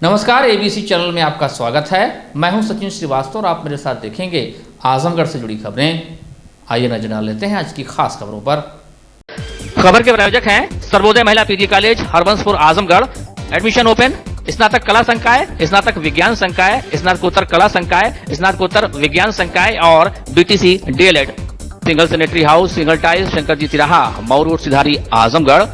नमस्कार, ABC channel में आपका स्वागत है। मैं हूं सचिन श्रीवास्तव और आप मेरे साथ देखेंगे आजमगढ़ से जुड़ी खबरें। आइए नजर डाल लेते हैं आज की खास खबरों पर। खबर के प्रायोजक हैं Sarvodaya Mahila PG college Harbanspur Azamgarh. Admission open. स्नातक कला संकाय, स्नातक विज्ञान संकाय, स्नातकोत्तर कला संकाय, स्नातकोत्तर विज्ञान संकाय और BTC DElEd. Single sanitary house, single tile, Shankar ji तिराहा, Mau road, Sidhari, Azamgarh.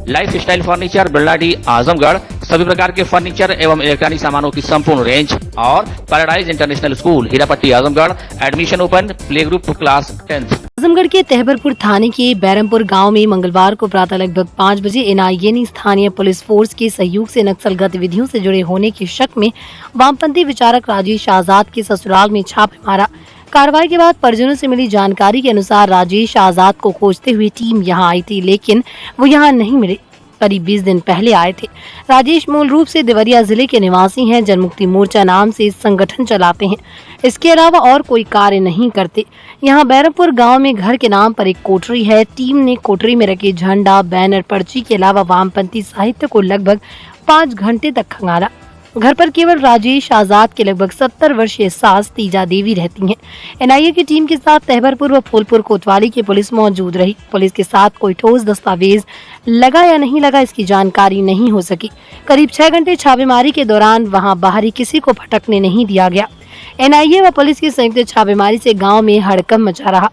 Life style furniture, Birladi, Azamgarh. सभी प्रकार के फर्नीचर एवं इलेक्ट्रॉनिक सामानों की संपूर्ण रेंज और paradise international school, Hirapatti, Azamgarh. Admission open. Play group class 10th। Azamgarh के तहबरपुर थाने के बैरमपुर गांव में मंगलवार को प्रातः लगभग 5 बजे एनआईए ने स्थानीय पुलिस फोर्स के सहयोग से नक्सल गतिविधियों से जुड़े होने के शक में वामपंथी विचारक राजेश आजाद के ससुराल में छापे मारा। कार्रवाई के बाद परिजनों से मिली जानकारी के अनुसार राजेश आजाद को खोजते हुए टीम यहां आई थी, लेकिन वो यहां नहीं मिले। करीब 20 दिन पहले आए थे। राजेश मूल रूप से देवरिया जिले के निवासी हैं। जनमुक्ति मोर्चा नाम से संगठन चलाते हैं। इसके अलावा और कोई कार्य नहीं करते। यहाँ बैरमपुर गांव में घर के नाम पर एक कोठरी है। टीम ने कोठरी में रखे झंडा, बैनर, पर्ची के अलावा वामपंथी साहित्य को लगभग 5 घंटे तक खंगाला। घर पर केवल राजेश आजाद के लगभग 70 वर्षीय सास तीजा देवी रहती हैं। एनआईए की टीम के साथ तहबरपुर व फूलपुर कोतवाली की पुलिस मौजूद रही। पुलिस के साथ कोई ठोस दस्तावेज लगा या नहीं लगा इसकी जानकारी नहीं हो सकी। करीब 6 घंटे छापेमारी के दौरान वहां बाहरी किसी को भटकने नहीं दिया गया। एनआईए व पुलिस की संयुक्त छापेमारी से गाँव में हड़कंप मचा रहा।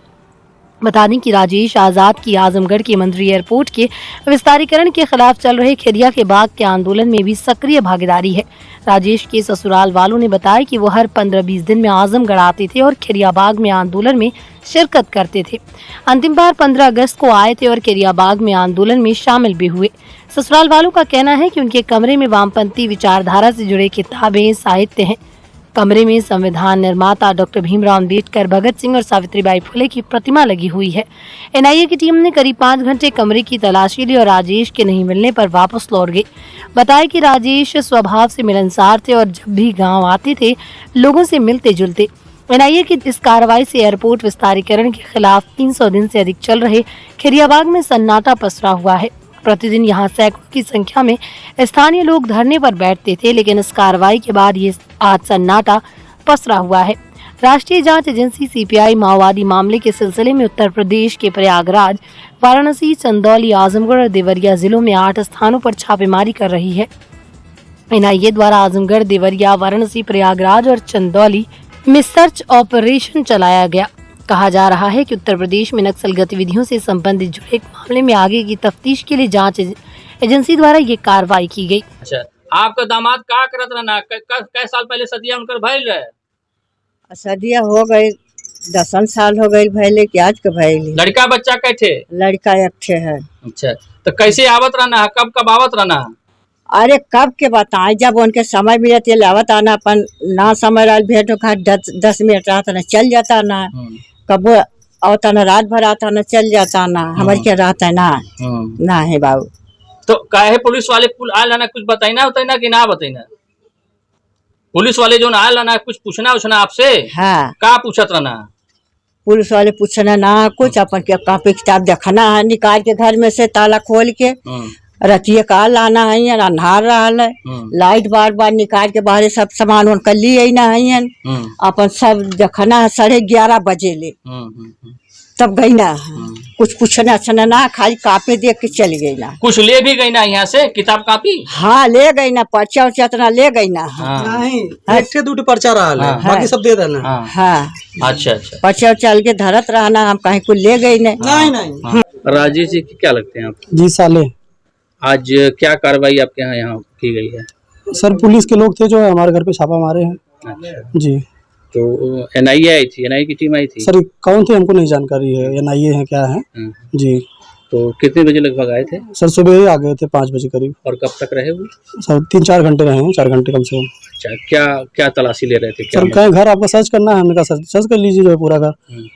बता दें कि राजेश आजाद की आजमगढ़ के मंत्री एयरपोर्ट के विस्तारीकरण के खिलाफ चल रहे खेरिया के बाग के आंदोलन में भी सक्रिय भागीदारी है। राजेश के ससुराल वालों ने बताया कि वो हर 15-20 दिन में आजमगढ़ आते थे और खेरिया बाग में आंदोलन में शिरकत करते थे। अंतिम बार 15 अगस्त को आए थे और खेरिया बाग में आंदोलन में शामिल भी हुए। ससुराल वालों का कहना है कि उनके कमरे में वामपंथी विचारधारा से जुड़े किताबें, साहित्य हैं। कमरे में संविधान निर्माता डॉक्टर भीमराव अम्बेडकर, भगत सिंह और सावित्रीबाई फुले की प्रतिमा लगी हुई है। एनआईए की टीम ने करीब 5 घंटे कमरे की तलाशी ली और राजेश के नहीं मिलने पर वापस लौट गए। बताया कि राजेश स्वभाव से मिलनसार थे और जब भी गांव आते थे लोगों से मिलते जुलते। एनआईए की इस कार्रवाई से एयरपोर्ट विस्तारीकरण के खिलाफ 300 दिन से अधिक चल रहे खेरियाबाग में सन्नाटा पसरा हुआ है। प्रतिदिन यहाँ सैकड़ों की संख्या में स्थानीय लोग धरने पर बैठते थे, लेकिन इस कार्रवाई के बाद ये आज सन्नाटा पसरा हुआ है। राष्ट्रीय जांच एजेंसी सीपीआई माओवादी मामले के सिलसिले में उत्तर प्रदेश के प्रयागराज, वाराणसी, चंदौली, आजमगढ़ और देवरिया जिलों में 8 स्थानों पर छापेमारी कर रही है। एनआईए द्वारा आजमगढ़, देवरिया, वाराणसी, प्रयागराज और चंदौली में सर्च ऑपरेशन चलाया गया। कहा जा रहा है कि उत्तर प्रदेश में नक्सल गतिविधियों से संबंधित जुड़े मामले में आगे की तफ्तीश के लिए जांच एजेंसी द्वारा ये कार्रवाई की गई। अच्छा, आपका दामाद का करत रहना? कई साल पहले सदिया उनकर भइल रहे? सदिया हो गई 10 साल हो गई भैले कि आज के भैले। लड़का बच्चा कैठे? लड़का एक ठे है। अच्छा, तो कैसे आवत रहना? कब आवत रहना? अरे कब के बताए, जब उनके समय मिलते लावत आना। अपन ना समय रहा भेंट खा 10 मिनट रहता ना चल जाता ना। कब आता ना रात भर आता ना चल जाता ना। हमारे क्या रहता है ना है बाबू। तो काहे पुलिस वाले आयल ना कुछ बताइना उतना कि ना बताइना? पुलिस वाले जो आयल ना कुछ पूछना उछना आपसे? हाँ, का पूछत रहना? पुलिस वाले पूछना ना कुछ। अपन के कॉपी किताब देखना है, निकाल के घर में से ताला खोल के रतिये का लाना है। अन्हार रहा है, लाइट बार बार निकाल के बाहर सब सामान उनका लिए ना है। अपन सब देखना है 11:30 बजे ले तब गई ना। कुछ पूछना छना ना, खाली कापी देख के चली गई ना। कुछ ले भी गई ना यहाँ से किताब कापी? हाँ ले गई ना, पर्चा उर्चा इतना ले गई ना। एक दूटे पर्चा रहा है, बाकी सब दे देना। हाँ अच्छा, पर्चा उर्चा के धरत रहना। हम कहीं को ले गई नहीं। राजेश जी क्या लगते हैं आप? जी साले। आज क्या कार्रवाई आपके यहाँ की गई है? सर पुलिस के लोग थे जो हमारे घर पे छापा मारे हैं। अच्छा। जी। तो एनआईए आई थी? एनआईए की टीम आई थी? सर कौन थे हमको नहीं जानकारी है। एनआईए है क्या है? जी। तो कितने बजे लगभग आए थे? सर सुबह ही आ गए थे 5 बजे करीब। और कब तक रहे वो? सर 3-4 घंटे रहे हैं, 4 घंटे कम से कम। अच्छा, क्या तलाशी ले रहे थे? सर कहीं घर आपका सर्च करना है? हमने कहा सर्च कर लीजिए जो है पूरा घर।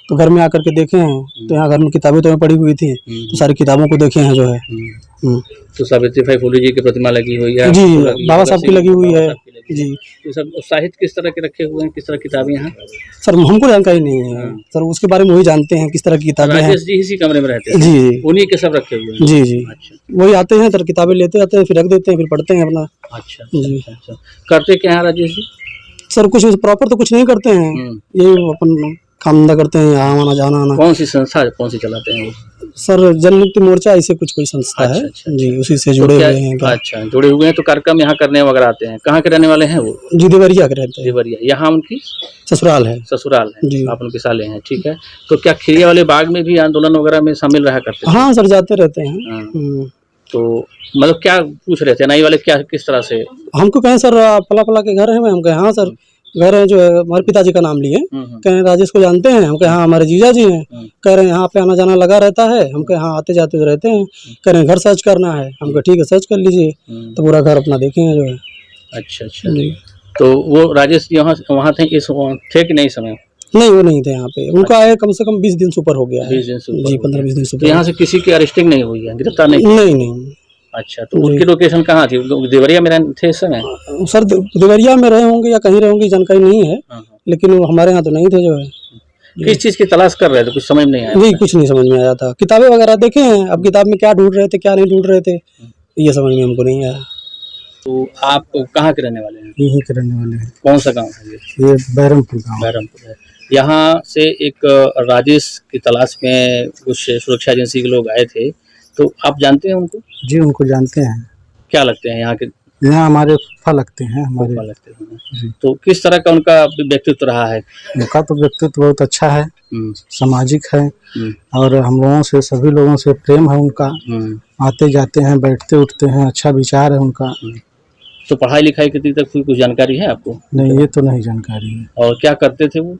तो घर में आकर के देखे हैं तो यहाँ घर में किताबें तो पड़ी हुई थी, तो सारी किताबों को देखे हैं जो है। तो सावित्रीबाई फुले जी की प्रतिमा लगी हुई है, जी, आपको लगी है, बाबा साहब की लगी हुई है। बाबा साहब की लगी जी है। तो सब साहित्य किस तरह के रखे हुए हैं, किस तरह की किताबें यहाँ? सर, हमको जानकारी नहीं है सर, उसके बारे में वही जानते हैं किस तरह की किताबें हैं। राजेश जी इसी कमरे में रहते हैं, जी उन्हीं के सब रखे हुए हैं। जी जी, अच्छा वही आते हैं सर, किताबें लेते आते हैं, फिर रख देते हैं, फिर पढ़ते हैं अपना। अच्छा जी अच्छा। करते क्या हैं राजेश जी? सर, कुछ प्रॉपर तो कुछ नहीं करते हैं, यही अपन काम धंधा करते हैं, यहाँ आना जाना आना। कौन सी संस्था कौन सी चलाते हैं वो? सर, जन मुक्ति मोर्चा ऐसे कुछ कोई संस्था है। अच्छा, जी, उसी से तो जुड़े क्या- हुए हैं क्या? अच्छा, जुड़े हुए हैं। तो कार्यक्रम यहाँ करने वगैरह आते हैं। कहाँ के रहने वाले हैं वो? जी, देवरिया के रहते हैं, देवरिया। यहाँ उनकी ससुराल है। ससुराल है, जी। आप उनके साले हैं, ठीक है। तो क्या खिरिया वाले बाग में भी आंदोलन वगैरह में शामिल रहा करते थे? हाँ सर, जाते रहते हैं। हाँ। तो मतलब क्या पूछ रहे थे नाई वाले, क्या किस तरह से? हमको कहें सर, पला पला के घर है। हम कहें हाँ सर, घर है, जो है हमारे पिताजी का नाम लिए। कहें राजेश को जानते हैं? हम कहें हाँ, हमारे जीजा जी हैं। कह रहे हैं यहाँ पे आना जाना लगा रहता है। हम कहें हाँ, आते जाते रहते हैं। कह रहे हैं घर सर्च करना है। हम कहें ठीक है, सर्च कर लीजिए। तो पूरा घर अपना देखेंगे जो है। अच्छा अच्छा। तो वो राजेश जी वहाँ थे थे कि नहीं समय? नहीं, वो नहीं थे यहाँ पे। उनका आए कम से कम 20 दिन से ऊपर हो गया है। 20 दिन से ऊपर जी, हो गया। 15-20 दिन से तो ऊपर। यहाँ से किसी की अरेस्टिंग नहीं हुई है, गिरफ्तार नहीं? नहीं नहीं अच्छा, तो उनकी लोकेशन कहाँ थी? देवरिया में थे इस समय? सर, देवरिया में रहे होंगे या कहीं रहे होंगे, जानकारी नहीं है। हाँ, हाँ। लेकिन वो हमारे यहाँ तो नहीं थे जो है। किस चीज की तलाश कर रहे थे, कुछ समझ नहीं आया? नहीं, कुछ नहीं समझ में आया था। किताबें वगैरह देखे हैं, अब किताब में क्या ढूंढ रहे थे क्या नहीं ढूंढ रहे थे, ये समझ में हमको नहीं आया। तो आप कहाँ के रहने वाले हैं? यहीं के रहने वाले हैं। कौन सा गाँव है ये? ये बैरमपुर गाँव। बैरमपुर है। यहाँ से एक राजेश की तलाश में कुछ सुरक्षा एजेंसी के लोग आए थे, तो आप जानते हैं उनको? जी, उनको जानते हैं। क्या लगते हैं यहाँ के? यहाँ हमारे फूफा लगते हैं हमारे। फूफा लगते हैं। तो किस तरह का उनका व्यक्तित्व रहा है? उनका तो व्यक्तित्व बहुत अच्छा है, सामाजिक है, और हम लोगों से, सभी लोगों से प्रेम है उनका। आते जाते हैं, बैठते उठते हैं, अच्छा विचार है उनका। तो पढ़ाई लिखाई कितनी तक हुई, कुछ जानकारी है आपको? नहीं, ये तो नहीं जानकारी है। और क्या करते थे वो?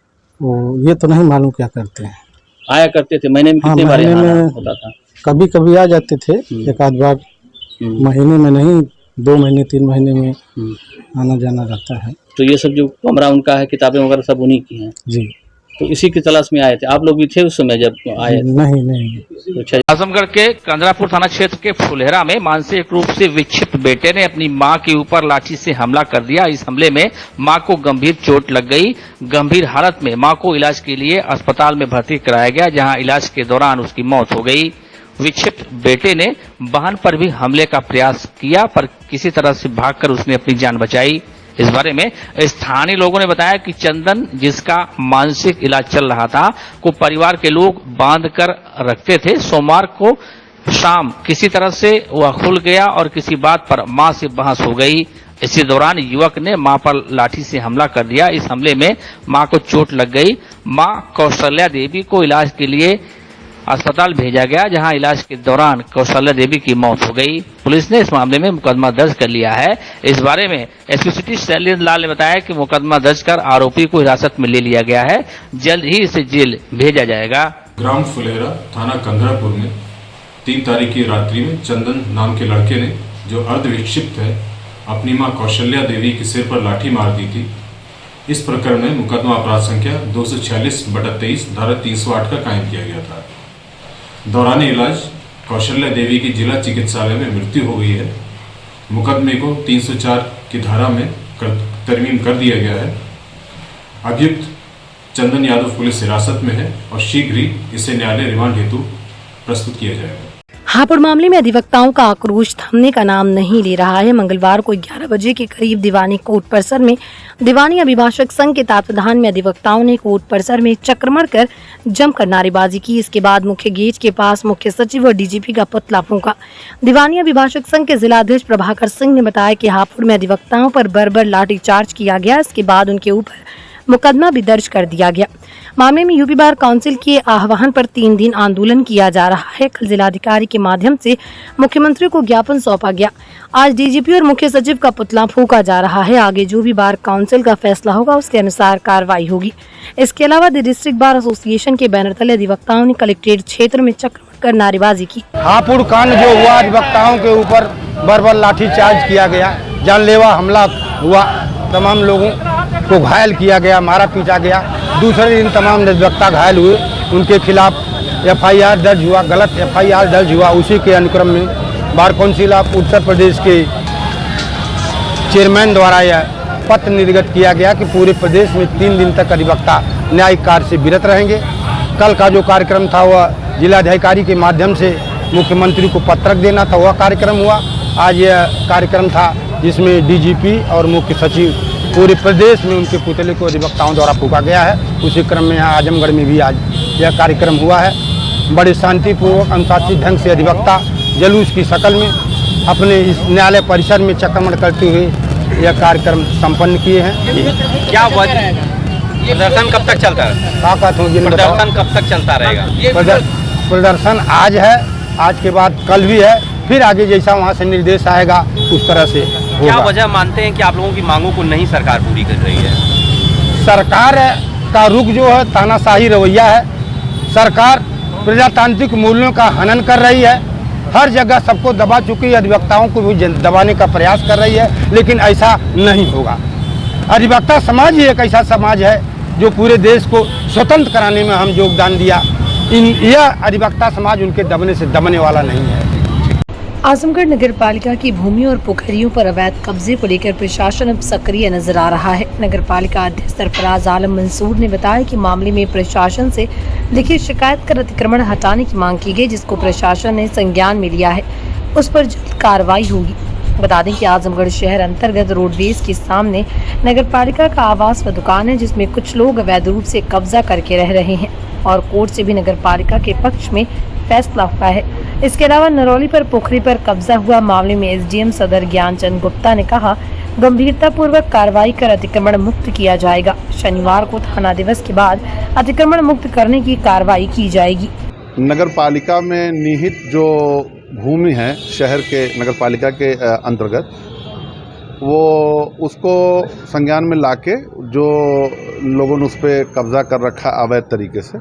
ये तो नहीं मालूम क्या करते हैं। आया करते थे महीने में कितने बार यहाँ आना होता था? कभी कभी आ जाते थे, एक आध बार। महीने में नहीं, 2 महीने 3 महीने में आना जाना रहता है। तो ये सब जो कमरा उनका है, किताबें वगैरह सब उन्हीं की हैं? जी। तो इसी की तलाश में आए थे आप लोग भी थे उस समय जब आए? नहीं। अच्छा। आजमगढ़ के कंदरापुर थाना क्षेत्र के फुलेरा में मानसिक रूप से विक्षिप्त बेटे ने अपनी मां के ऊपर लाठी से हमला कर दिया। इस हमले में मां को गंभीर चोट लग गई। गंभीर हालत में मां को इलाज के लिए अस्पताल में भर्ती कराया गया, जहां इलाज के दौरान उसकी मौत हो गई। विक्षिप्त बेटे ने बहन पर भी हमले का प्रयास किया, पर किसी तरह से भागकर उसने अपनी जान बचाई। इस बारे में स्थानीय लोगों ने बताया कि चंदन, जिसका मानसिक इलाज चल रहा था, को परिवार के लोग बांध कर रखते थे। सोमवार को शाम किसी तरह से वह खुल गया और किसी बात पर मां से बहस हो गई। इसी दौरान युवक ने मां पर लाठी से हमला कर दिया। इस हमले में मां को चोट लग गई। मां कौशल्या देवी को इलाज के लिए अस्पताल भेजा गया, जहां इलाज के दौरान कौशल्या देवी की मौत हो गई। पुलिस ने इस मामले में मुकदमा दर्ज कर लिया है। इस बारे में एसपी सिटी शैलेंद्र लाल ने बताया कि मुकदमा दर्ज कर आरोपी को हिरासत में ले लिया गया है। जल्द ही इसे जेल भेजा जाएगा। ग्राम फुलेरा थाना कंदरापुर में 3 तारीख की रात्रि में चंदन नाम के लड़के ने, जो अर्धविक्षिप्त है, अपनी मां कौशल्या देवी के सिर पर लाठी मार दी थी। इस प्रकरण में मुकदमा अपराध संख्या 246/23 धारा 308 का कायम किया गया था। दौरान इलाज कौशल्या देवी की जिला चिकित्सालय में मृत्यु हो गई है। मुकदमे को 304 की धारा में तरमीम कर दिया गया है। अभियुक्त चंदन यादव पुलिस हिरासत में है और शीघ्र ही इसे न्यायालय रिमांड हेतु प्रस्तुत किया जाएगा। हापुड़ मामले में अधिवक्ताओं का आक्रोश थमने का नाम नहीं ले रहा है। मंगलवार को 11 बजे के करीब दीवानी कोर्ट परिसर में दीवानी अभिभाषक संघ के तत्वाधान में अधिवक्ताओं ने कोर्ट परिसर में चक्रमण कर जमकर नारेबाजी की। इसके बाद मुख्य गेट के पास मुख्य सचिव और डीजीपी का पुतला फूंका। दीवानी अभिभाषक संघ के जिलाध्यक्ष प्रभाकर सिंह ने बताया कि हापुड़ में अधिवक्ताओं पर बर्बर लाठीचार्ज किया गया। इसके बाद उनके ऊपर मुकदमा भी दर्ज कर दिया गया। मामले में यूपी बार काउंसिल के आह्वान पर 3 दिन आंदोलन किया जा रहा है। कल जिलाधिकारी के माध्यम से मुख्यमंत्री को ज्ञापन सौंपा गया। आज डीजीपी और मुख्य सचिव का पुतला फूंका जा रहा है। आगे जो भी बार काउंसिल का फैसला होगा उसके अनुसार कार्रवाई होगी। इसके अलावा द डिस्ट्रिक्ट बार एसोसिएशन के बैनर तले अधिवक्ताओं ने कलेक्ट्रेट क्षेत्र में चक्रमण कर नारेबाजी की। हापुड़ कांड जो हुआ, अधिवक्ताओं के ऊपर बर्बर लाठीचार्ज किया गया, जानलेवा हमला हुआ, तमाम लोगों को घायल किया गया, मारा पीटा गया। दूसरे दिन तमाम अधिवक्ता घायल हुए, उनके खिलाफ FIR दर्ज हुआ, गलत FIR दर्ज हुआ। उसी के अनुक्रम में bar council of Uttar Pradesh के चेयरमैन द्वारा यह पत्र निर्गत किया गया कि पूरे प्रदेश में 3 दिन तक अधिवक्ता न्यायिक कार्य से विरत रहेंगे। कल का जो कार्यक्रम था वह जिलाधिकारी के माध्यम से मुख्यमंत्री को पत्रक देना था, वह कार्यक्रम हुआ। आज यह कार्यक्रम था जिसमें डीजीपी और मुख्य सचिव पूरे प्रदेश में उनके पुतले को अधिवक्ताओं द्वारा फूंका गया है। उसी क्रम में यहाँ आजमगढ़ में भी आज यह कार्यक्रम हुआ है। बड़े शांतिपूर्वक अनुशासित ढंग से अधिवक्ता जुलूस की शक्ल में अपने इस न्यायालय परिसर में चक्रमण करते हुए यह कार्यक्रम संपन्न किए हैं। क्या प्रदर्शन कब तक चलता है? प्रदर्शन कब तक चलता रहेगा? प्रदर्शन आज है, आज के बाद कल भी है, फिर आगे जैसा वहाँ से निर्देश आएगा उस तरह से होगा। क्या वजह मानते हैं कि आप लोगों की मांगों को नहीं सरकार पूरी कर रही है? सरकार का रुख जो है तानाशाही रवैया है। सरकार प्रजातांत्रिक मूल्यों का हनन कर रही है, हर जगह सबको दबा चुकी है, अधिवक्ताओं को भी दबाने का प्रयास कर रही है, लेकिन ऐसा नहीं होगा। अधिवक्ता समाज ही एक ऐसा समाज है जो पूरे देश को स्वतंत्र कराने में हम योगदान दिया। यह अधिवक्ता समाज उनके दबने से दबने वाला नहीं है। आजमगढ़ नगर पालिका की भूमि और पोखरियों पर अवैध कब्जे को लेकर प्रशासन अब सक्रिय नजर आ रहा है। नगर पालिका अध्यक्ष सरफराज आलम मंसूर ने बताया कि मामले में प्रशासन से लिखित शिकायत कर अतिक्रमण हटाने की मांग की गई, जिसको प्रशासन ने संज्ञान में लिया है। उस पर जल्द कार्रवाई होगी। बता दें कि आजमगढ़ शहर अंतर्गत रोडवेज के सामने नगर पालिका का आवास व दुकान है, जिसमें कुछ लोग अवैध रूप से कब्जा करके रह रहे हैं और कोर्ट से भी नगर पालिका के पक्ष में फैसला हुआ है। इसके अलावा नरौली पर पोखरी पर कब्जा हुआ मामले में एसडीएम सदर ज्ञानचंद गुप्ता ने कहा, गंभीरता पूर्वक कार्रवाई कर अतिक्रमण मुक्त किया जाएगा। शनिवार को थाना दिवस के बाद अतिक्रमण मुक्त करने की कार्रवाई की जाएगी। नगर पालिका में निहित जो भूमि है शहर के नगर पालिका के अंतर्गत, वो उसको संज्ञान में लाके जो लोगों ने उस पर कब्जा कर रखा अवैध तरीके से,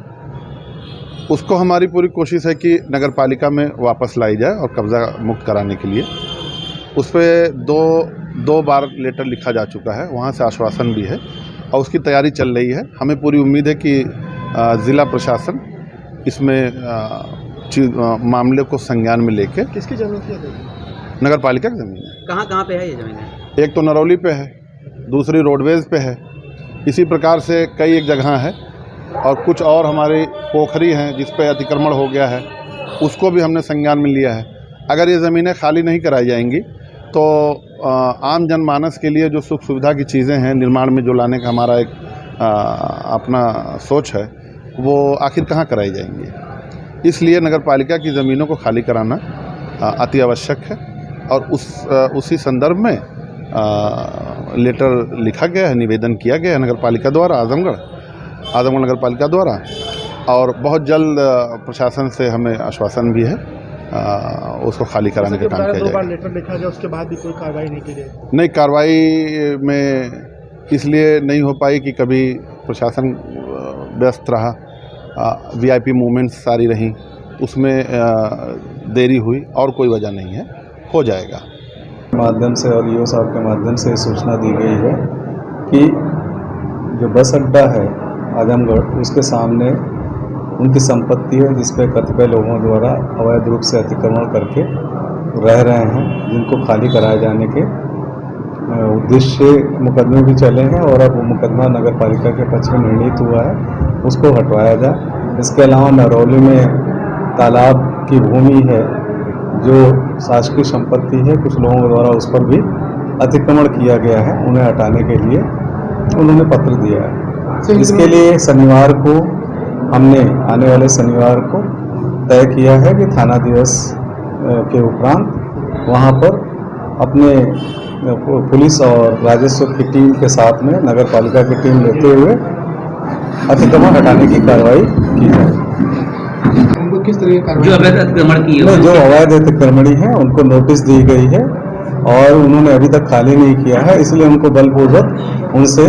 उसको हमारी पूरी कोशिश है कि नगर पालिका में वापस लाई जाए और कब्जा मुक्त कराने के लिए। उस पर दो बार लेटर लिखा जा चुका है, वहाँ से आश्वासन भी है और उसकी तैयारी चल रही है। हमें पूरी उम्मीद है कि ज़िला प्रशासन इसमें मामले को संज्ञान में लेके। किसकी जमीन थी? नगर पालिका की ज़मीन है। कहाँ पे है ये ज़मीन? एक तो नरौली पे है, दूसरी रोडवेज पे है, इसी प्रकार से कई एक जगह है और कुछ और हमारी पोखरी हैं जिस पे अतिक्रमण हो गया है, उसको भी हमने संज्ञान में लिया है। अगर ये ज़मीनें खाली नहीं कराई जाएंगी तो आम जनमानस के लिए जो सुख सुविधा की चीज़ें हैं निर्माण में जो लाने का हमारा एक अपना सोच है, वो आखिर कहाँ कराई जाएंगी। इसलिए नगर पालिका की ज़मीनों को खाली कराना अति आवश्यक है और उसी संदर्भ में लेटर लिखा गया है, निवेदन किया गया है नगर पालिका द्वारा, आजमगढ़ नगर पालिका द्वारा, और बहुत जल्द प्रशासन से हमें आश्वासन भी है उसको खाली कराने का काम किया जाएगा। लेटर लिखा गया उसके बाद भी कोई कार्रवाई नहीं की गई? नहीं, कार्रवाई में इसलिए नहीं हो पाई कि कभी प्रशासन व्यस्त रहा, वीआईपी मूवमेंट्स सारी रहीं, उसमें देरी हुई और कोई वजह नहीं है, हो जाएगा। माध्यम से और ईओ साहब के माध्यम से सूचना दी गई है कि जो बस अड्डा है आजमगढ़, उसके सामने उनकी संपत्ति है जिसपे कतिपय लोगों द्वारा अवैध रूप से अतिक्रमण करके रह रहे हैं, जिनको खाली कराए जाने के उद्देश्य मुकदमे भी चले हैं और अब वो मुकदमा नगर पालिका के पक्ष में निर्णित हुआ है, उसको हटवाया जाए। इसके अलावा नरौली में तालाब की भूमि है जो शासकीय संपत्ति है, कुछ लोगों द्वारा उस पर भी अतिक्रमण किया गया है, उन्हें हटाने के लिए उन्होंने पत्र दिया है। इसके लिए शनिवार को हमने आने वाले शनिवार को तय किया है कि थाना दिवस के उपरांत वहाँ पर अपने पुलिस और राजस्व की टीम के साथ में नगर पालिका की टीम लेते हुए अतिक्रमण हटाने की कार्रवाई की जाए। उनको किस तरह की कार्रवाई? जो अवैध अतिक्रमण की है, जो अवैध अतिक्रमणी है उनको नोटिस दी गई है और उन्होंने अभी तक खाली नहीं किया है, इसलिए उनको बलपूर्वक उनसे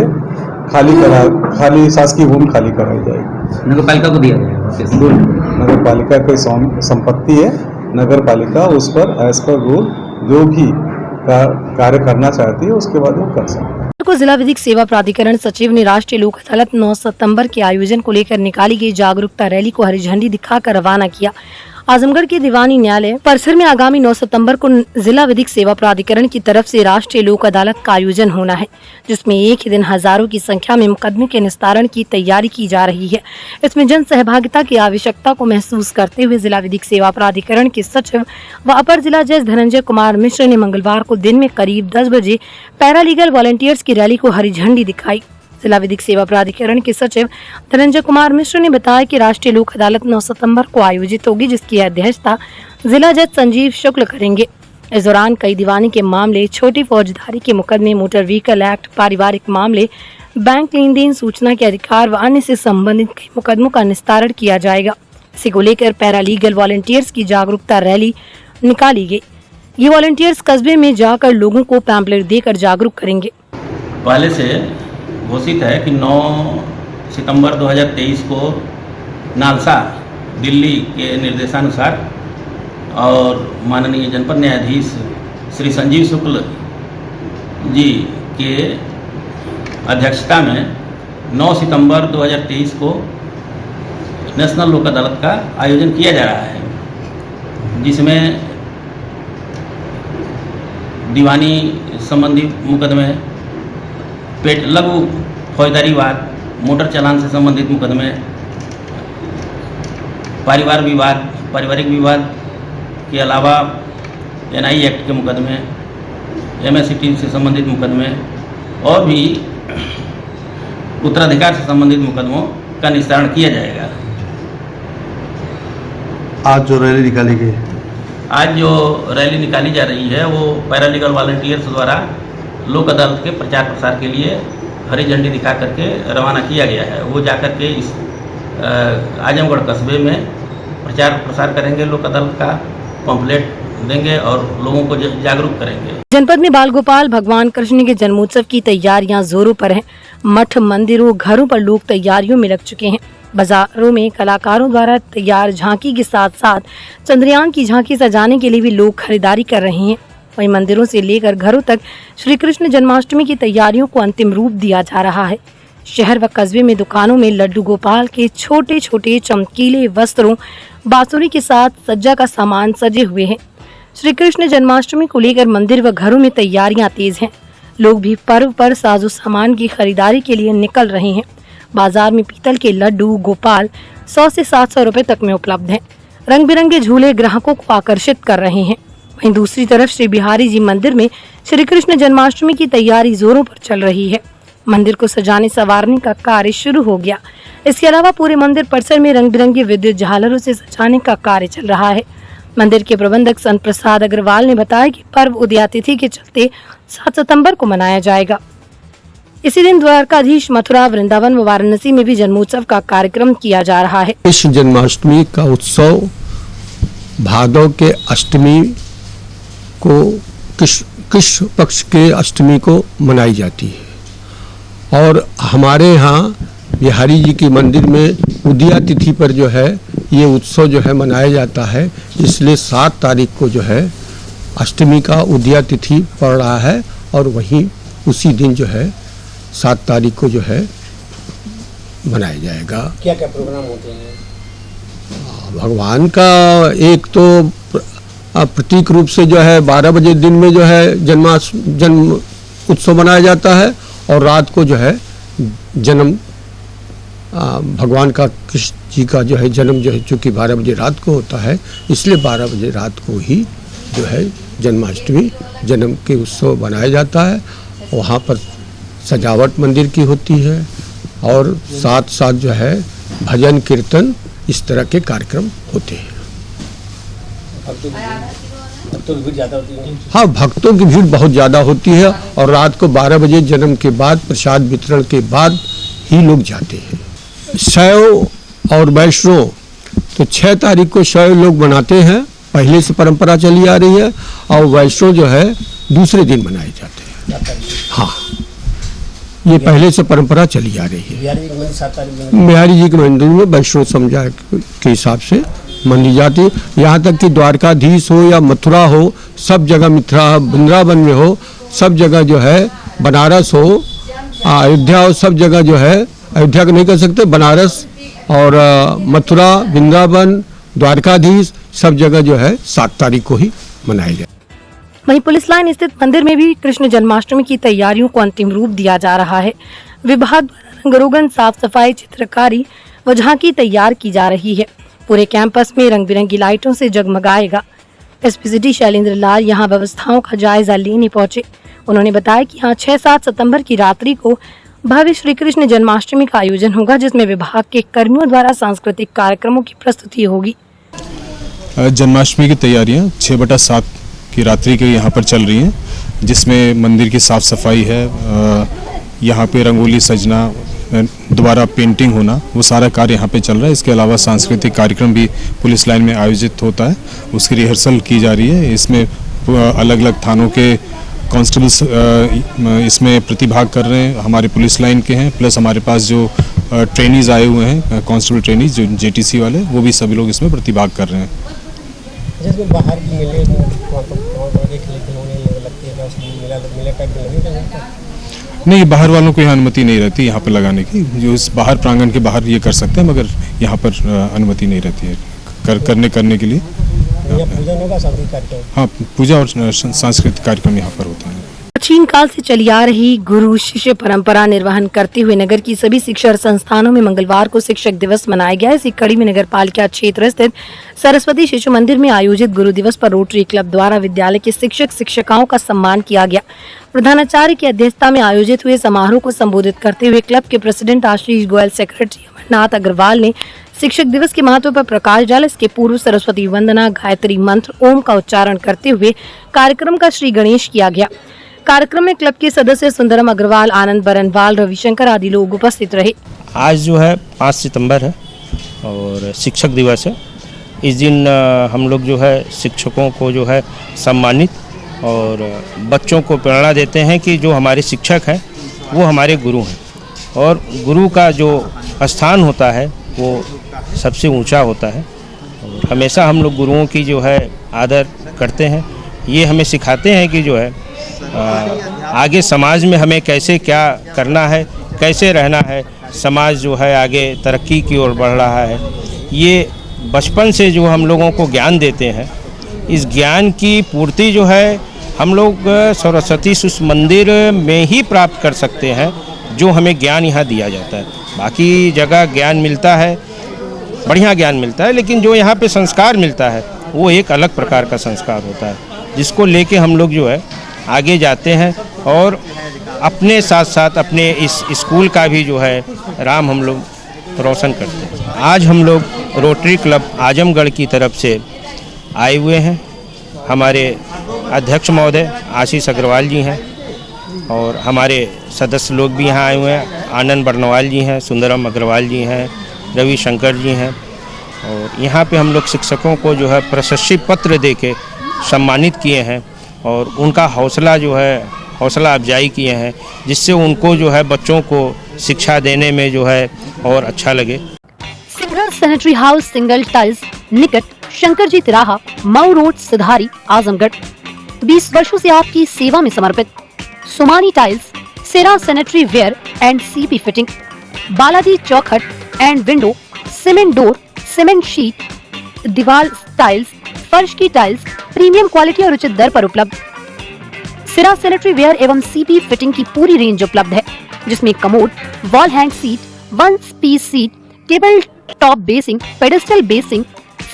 खाली शासकीय भूमि खाली कराई जाएगी। नगर पालिका को दिया जाएगा। नगर पालिका की संपत्ति है, नगर पालिका उस पर एज पर रूल जो भी कार्य करना चाहती है उसके बाद वो कर सकती है। को जिला विधिक सेवा प्राधिकरण सचिव ने राष्ट्रीय लोक अदालत 9 सितंबर के आयोजन को लेकर निकाली गई जागरूकता रैली को हरी झंडी दिखाकर रवाना किया। आजमगढ़ के दीवानी न्यायालय परिसर में आगामी 9 सितंबर को जिला विधिक सेवा प्राधिकरण की तरफ से राष्ट्रीय लोक अदालत का आयोजन होना है, जिसमें एक ही दिन हजारों की संख्या में मुकदमे के निस्तारण की तैयारी की जा रही है। इसमें जन सहभागिता की आवश्यकता को महसूस करते हुए जिला विधिक सेवा प्राधिकरण के सचिव व अपर जिला जज धनंजय कुमार मिश्र ने मंगलवार को दिन में करीब 10 बजे पैरालीगल वॉलंटियर्स की रैली को हरी झंडी दिखाई। जिला विधिक सेवा प्राधिकरण के सचिव धनंजय कुमार मिश्र ने बताया कि राष्ट्रीय लोक अदालत 9 सितंबर को आयोजित होगी, जिसकी अध्यक्षता जिला जज संजीव शुक्ल करेंगे। इस दौरान कई दीवानी के मामले, छोटी फौजदारी के मुकदमे, मोटर व्हीकल एक्ट, पारिवारिक मामले, बैंक लेन देन, सूचना के अधिकार व अन्य से संबंधित कई मुकदमों का निस्तारण किया जाएगा। इसी को लेकर पैरालीगल वॉलंटियर्स की जागरूकता रैली निकाली गई। ये वॉलंटियर्स कस्बे में जाकर लोगों को पैम्पलेट देकर जागरूक करेंगे। पहले से घोषित है कि 9 सितंबर 2023 को नालसा दिल्ली के निर्देशानुसार और माननीय जनपद न्यायाधीश श्री संजीव शुक्ल जी के अध्यक्षता में 9 सितंबर 2023 को नेशनल लोक अदालत का आयोजन किया जा रहा है, जिसमें दीवानी संबंधी मुकदमे, पेट लघु फौजदारी वाद, मोटर चालान से संबंधित मुकदमे, पारिवारिक विवाद के अलावा एनआई एक्ट के मुकदमे, एमएससीटी से संबंधित मुकदमे और भी उत्तराधिकार से संबंधित मुकदमों का निस्तारण किया जाएगा। आज जो रैली निकाली गई, आज जो रैली निकाली जा रही है वो पैरालीगल वॉलंटियर्स द्वारा लोक अदालत के प्रचार प्रसार के लिए हरी झंडी दिखा करके रवाना किया गया है। वो जाकर के इस आजमगढ़ कस्बे में प्रचार प्रसार करेंगे, लोक अदालत का पंपलेट देंगे और लोगों को जागरूक करेंगे। जनपद में बाल गोपाल भगवान कृष्ण के जन्मोत्सव की तैयारियां जोरों पर हैं। मठ, मंदिरों, घरों पर लोग तैयारियों में लग चुके हैं। बाजारों में कलाकारों द्वारा तैयार झांकी के साथ साथ चंद्रयान की झांकी सजाने के लिए भी लोग खरीदारी कर रहे हैं। वहीं मंदिरों से लेकर घरों तक श्री कृष्ण जन्माष्टमी की तैयारियों को अंतिम रूप दिया जा रहा है। शहर व कस्बे में दुकानों में लड्डू गोपाल के छोटे छोटे चमकीले वस्त्रों, बांसुरी के साथ सज्जा का सामान सजे हुए हैं। श्री कृष्ण जन्माष्टमी को लेकर मंदिर व घरों में तैयारियां तेज हैं। लोग भी पर्व पर साजो सामान की खरीदारी के लिए निकल रहे हैं। बाजार में पीतल के लड्डू गोपाल 100 से 700 रुपए तक में उपलब्ध हैं। रंग बिरंगे झूले ग्राहकों को आकर्षित कर रहे हैं। वहीं दूसरी तरफ श्री बिहारी जी मंदिर में श्री कृष्ण जन्माष्टमी की तैयारी जोरों पर चल रही है। मंदिर को सजाने संवारने का कार्य शुरू हो गया। इसके अलावा पूरे मंदिर परिसर में रंग बिरंगे विद्युत झालरों से सजाने का कार्य चल रहा है। मंदिर के प्रबंधक संत प्रसाद अग्रवाल ने बताया कि पर्व उदयातिथि के चलते 7 सितंबर को मनाया जाएगा। इसी दिन द्वारकाधीश, मथुरा, वृंदावन व वाराणसी में भी जन्मोत्सव का कार्यक्रम किया जा रहा है। कृष्ण जन्माष्टमी का उत्सव भादव के अष्टमी को कृष्ण पक्ष के अष्टमी को मनाई जाती है और हमारे यहाँ बिहारी जी के मंदिर में उदया तिथि पर जो है ये उत्सव जो है मनाया जाता है। इसलिए 7 तारीख को जो है अष्टमी का उदया तिथि पड़ रहा है और वहीं उसी दिन जो है 7 तारीख को जो है मनाया जाएगा। क्या क्या प्रोग्राम होते हैं? भगवान का एक तो प्रतीक रूप से जो है 12 बजे दिन में जो है जन्म उत्सव मनाया जाता है और रात को जो है जन्म भगवान का कृष्ण जी का जो है जन्म जो है चूँकि 12 बजे रात को होता है, इसलिए 12 बजे रात को ही जो है जन्माष्टमी जन्म के उत्सव मनाया जाता है। वहाँ पर सजावट मंदिर की होती है और साथ साथ जो है भजन कीर्तन इस तरह के कार्यक्रम होते हैं। भक्तों की भीड़ ज़्यादा होती है? हाँ, भक्तों की भीड़ बहुत ज़्यादा होती है और रात को 12 बजे जन्म के बाद प्रसाद वितरण के बाद ही लोग जाते हैं। शैव और वैष्णव तो 6 तारीख को शैव लोग मनाते हैं, पहले से परंपरा चली आ रही है, और वैष्णव जो है दूसरे दिन मनाए जाते हैं। हाँ, ये पहले से परंपरा चली आ रही है। बिहारी जी के मंदिर में वैष्णव समुदाय के हिसाब से मनी जाती है। यहाँ तक कि द्वारकाधीश हो या मथुरा हो, सब जगह, मिथिला वृंदावन में हो, सब जगह जो है, बनारस हो, अयोध्या हो, सब जगह जो है, अयोध्या को नहीं कर सकते, बनारस और मथुरा, वृंदावन, द्वारकाधीश सब जगह जो है 7 तारीख को ही मनाया जाए। वहीं पुलिस लाइन स्थित मंदिर में भी कृष्ण जन्माष्टमी की तैयारियों को अंतिम रूप दिया जा रहा है। विभाग द्वारा रंगारोगन, साफ सफाई, चित्रकारी व झांकी तैयार की जा रही है। पूरे कैंपस में रंग बिरंगी लाइटों से जगमगाएगा। एसपी सिटी शैलेंद्र लाल यहाँ व्यवस्थाओं का जायजा लेने पहुंचे। उन्होंने बताया कि यहाँ 6-7 सितंबर की रात्रि को भव्य श्री कृष्ण जन्माष्टमी का आयोजन होगा, जिसमें विभाग के कर्मियों द्वारा सांस्कृतिक कार्यक्रमों की प्रस्तुति होगी। जन्माष्टमी की तैयारियां 6/7 की रात्रि के यहाँ पर चल रही हैं, जिसमें मंदिर की साफ सफाई है, यहाँ पे रंगोली सजना, दोबारा पेंटिंग होना, वो सारा कार्य यहाँ पे चल रहा है। इसके अलावा सांस्कृतिक कार्यक्रम भी पुलिस लाइन में आयोजित होता है, उसकी रिहर्सल की जा रही है। इसमें अलग अलग थानों के कांस्टेबल्स इसमें प्रतिभाग कर रहे हैं, हमारे पुलिस लाइन के हैं, प्लस हमारे पास जो ट्रेनीज आए हुए हैं, कांस्टेबल ट्रेनीज जो जेटीसी वाले, वो भी सभी लोग इसमें प्रतिभाग कर रहे हैं। जिसमें बाहर की मिले नहीं, बाहर वालों को यहाँ अनुमति नहीं रहती यहाँ पर लगाने की। जो इस बाहर प्रांगण के बाहर ये कर सकते हैं, मगर यहाँ पर अनुमति नहीं रहती है करने के लिए। पूजन होगा, सांस्कृतिक कार्यक्रम। हाँ, पूजा और सांस्कृतिक कार्यक्रम यहाँ पर होता है। प्राचीन काल से चली आ रही गुरु शिष्य परंपरा निर्वहन करते हुए नगर की सभी शिक्षण संस्थानों में मंगलवार को शिक्षक दिवस मनाया गया। इसी कड़ी में नगर पालिका क्षेत्र स्थित सरस्वती शिशु मंदिर में आयोजित गुरु दिवस पर रोटरी क्लब द्वारा विद्यालय के शिक्षक शिक्षिकाओं का सम्मान किया गया। प्रधानाचार्य की अध्यक्षता में आयोजित हुए समारोह को संबोधित करते हुए क्लब के प्रेसिडेंट आशीष गोयल, सेक्रेटरी अमरनाथ अग्रवाल ने शिक्षक दिवस के महत्व पर प्रकाश डाला। इसके पूर्व सरस्वती वंदना, गायत्री मंत्र, ओम का उच्चारण करते हुए कार्यक्रम का श्री गणेश किया गया। कार्यक्रम में क्लब के सदस्य सुंदरम अग्रवाल, आनंद बरनवाल, रविशंकर आदि लोग उपस्थित रहे। आज जो है 5 सितंबर है और शिक्षक दिवस है। इस दिन हम लोग जो है शिक्षकों को जो है सम्मानित और बच्चों को प्रेरणा देते हैं कि जो हमारे शिक्षक हैं वो हमारे गुरु हैं, और गुरु का जो स्थान होता है वो सबसे ऊंचा होता है। और हमेशा हम लोग गुरुओं की जो है आदर करते हैं। ये हमें सिखाते हैं कि जो है आगे समाज में हमें कैसे क्या करना है, कैसे रहना है, समाज जो है आगे तरक्की की ओर बढ़ रहा है। ये बचपन से जो हम लोगों को ज्ञान देते हैं, इस ज्ञान की पूर्ति जो है हम लोग सरस्वती शिशु मंदिर में ही प्राप्त कर सकते हैं, जो हमें ज्ञान यहाँ दिया जाता है। बाकी जगह ज्ञान मिलता है, बढ़िया ज्ञान मिलता है, लेकिन जो यहाँ पे संस्कार मिलता है वो एक अलग प्रकार का संस्कार होता है, जिसको लेके हम लोग जो है आगे जाते हैं और अपने साथ साथ अपने इस स्कूल का भी जो है नाम हम लोग रोशन करते हैं। आज हम लोग रोटरी क्लब आजमगढ़ की तरफ से आए हुए हैं। हमारे अध्यक्ष महोदय आशीष अग्रवाल जी हैं और हमारे सदस्य लोग भी यहाँ आए हुए हैं। आनंद बरनवाल जी हैं, सुंदरम अग्रवाल जी हैं, रविशंकर जी हैं, और यहाँ पे हम लोग शिक्षकों को जो है प्रशस्ति पत्र देके सम्मानित किए हैं और उनका हौसला जो है हौसला अफजाई किए हैं, जिससे उनको जो है बच्चों को शिक्षा देने में जो है और अच्छा लगे। Single sanitary house, single tiles, निकट शंकर जी तिराहा, मऊ रोड, सिधारी, आजमगढ़। 20 वर्षों से आपकी सेवा में समर्पित सुमानी tiles, Cera sanitary ware and CP fitting, Balaji चौखट and window, cement door, cement sheet, दीवार टाइल्स, फर्श की टाइल्स प्रीमियम क्वालिटी और उचित दर पर उपलब्ध। सिरा सैनिटरी वेयर एवं सीपी फिटिंग की पूरी रेंज उपलब्ध है, जिसमें commode, wall hang seat, 1 piece seat, table top basin, pedestal basin,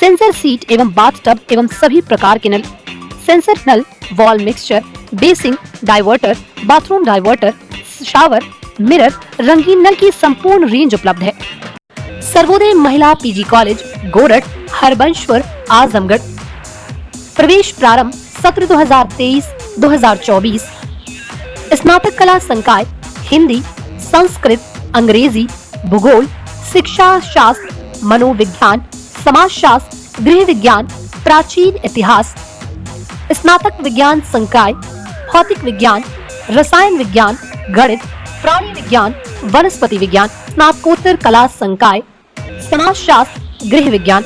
sensor seat एवं बाथटब एवं सभी प्रकार के नल, सेंसर नल, wall mixture, basin, diverter, bathroom diverter, shower, mirror, रंगीन नल की संपूर्ण रेंज उपलब्ध है। Sarvodaya Mahila PG college, Gorath, Harbanspur, Azamgarh. प्रवेश प्रारंभ सत्र 2023-2024। स्नातक कला संकाय हिंदी, संस्कृत, अंग्रेजी, भूगोल, शिक्षा शास्त्र, मनोविज्ञान, समाजशास्त्र, गृह विज्ञान, प्राचीन इतिहास। स्नातक विज्ञान संकाय भौतिक विज्ञान, रसायन विज्ञान, गणित, प्राणी विज्ञान, वनस्पति विज्ञान। स्नातकोत्तर कला संकाय समाजशास्त्र, गृह विज्ञान।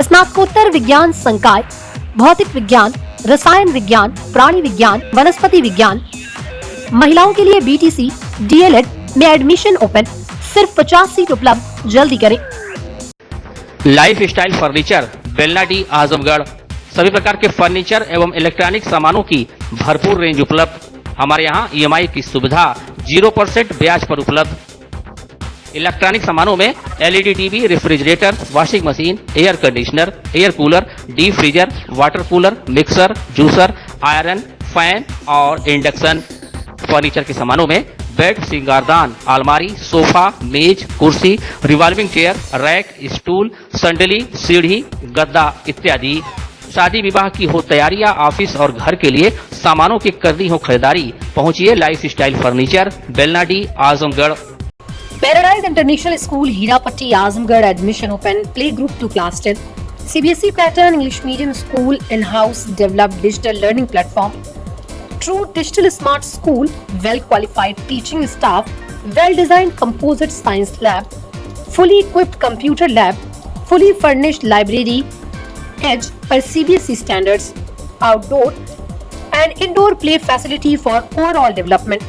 स्नातकोत्तर विज्ञान संकाय भौतिक विज्ञान, रसायन विज्ञान, प्राणी विज्ञान, वनस्पति विज्ञान। महिलाओं के लिए बीटीसी, डीएलएड में एडमिशन ओपन, सिर्फ 50 सीट उपलब्ध, जल्दी करें। Life style furniture, Belnadi Azamgarh. सभी प्रकार के फर्नीचर एवं इलेक्ट्रॉनिक सामानों की भरपूर रेंज उपलब्ध। हमारे यहाँ EMI की सुविधा 0% ब्याज पर उपलब्ध। इलेक्ट्रॉनिक सामानों में LED TV, refrigerator, washing machine, air conditioner, air cooler, deep freezer, water cooler, mixer, juicer, iron, fan और इंडक्शन। फर्नीचर के सामानों में बेड, सिंगारदान, अलमारी, सोफा, मेज, कुर्सी, रिवॉल्विंग चेयर, रैक, स्टूल, संडली, सीढ़ी, गद्दा इत्यादि। शादी विवाह की हो तैयारी या ऑफिस और घर के लिए सामानों की करनी हो खरीदारी, पहुंचिए life style furniture, Belnadi Azamgarh. Paradise International School, Hirapatti, Azamgarh. Admission open. Play group to class 10. CBSE pattern English medium school. In-house developed digital learning platform. True digital smart school. Well qualified teaching staff. Well designed composite science lab. Fully equipped computer lab. Fully furnished library. Edge per CBSE standards. Outdoor and indoor play facility for overall development.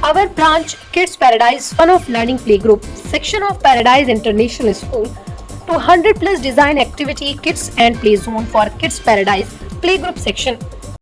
Our branch Kids Paradise Fun of Learning Playgroup section of Paradise International School to 100+ design activity kits and play zone for Kids Paradise Playgroup section.